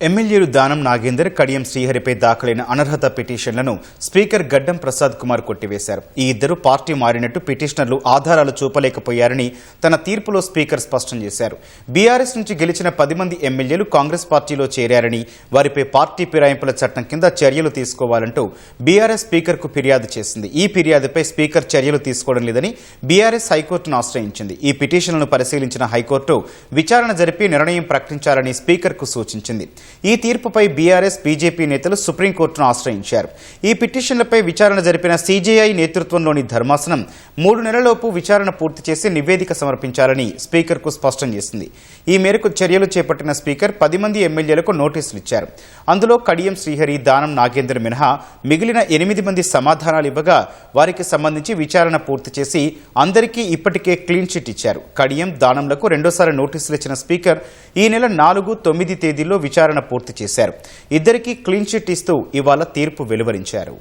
ఎమ్మెల్యేలు దానం నాగేందర్, కడియం శ్రీహరిపై దాఖలైన అనర్హత పిటిషన్లను స్పీకర్ గడ్డం ప్రసాద్ కుమార్ కొట్టివేశారు. ఈ ఇద్దరు పార్టీ మారినట్టు పిటిషనర్లు ఆధారాలు చూపలేకపోయారని తన తీర్పులో స్పీకర్ స్పష్టం చేశారు. బీఆర్ఎస్ నుంచి గెలిచిన 10 మంది ఎమ్మెల్యేలు కాంగ్రెస్ పార్టీలో చేరారని, వారిపై పార్టీ ఫిరాయింపుల చట్టం కింద చర్యలు తీసుకోవాలంటూ బీఆర్ఎస్ స్పీకర్కు ఫిర్యాదు చేసింది. ఈ ఫిర్యాదుపై స్పీకర్ చర్యలు తీసుకోవడం లేదని బీఆర్ఎస్ హైకోర్టును ఆశ్రయించింది. ఈ పిటిషన్లను పరిశీలించిన హైకోర్టు విచారణ జరిపి నిర్ణయం ప్రకటించాలని స్పీకర్కు సూచించింది. ఈ తీర్పుపై బీఆర్ఎస్, బీజేపీ నేతలు సుప్రీంకోర్టును ఆశ్రయించారు. ఈ పిటిషన్లపై విచారణ జరిపిన సీజేఐ నేతృత్వంలోని ధర్మాసనం 3 నెలలలోపు విచారణ పూర్తి చేసి నివేదిక సమర్పించాలని స్పీకర్కు స్పష్టం చేసింది. ఈ మేరకు చర్యలు చేపట్టిన స్పీకర్ 10 మంది ఎమ్మెల్యేలకు నోటీసులు ఇచ్చారు. అందులో కడియం శ్రీహరి, దానం నాగేందర్ మినహా మిగిలిన 8 మంది సమాధానాలు ఇవ్వగా వారికి సంబంధించి విచారణ పూర్తి చేసి అందరికీ ఇప్పటికే క్లీన్ చిట్ ఇచ్చారు. కడియం, దానంలకు రెండోసారి నోటీసులు ఇచ్చిన స్పీకర్ ఈ నెల 4, 9 తేదీల్లో విచారణ పూర్తి చేశారు. ఇద్దరికీ క్లీన్ చిట్ ఇస్తూ ఇవాళ తీర్పు వెలువరించారు.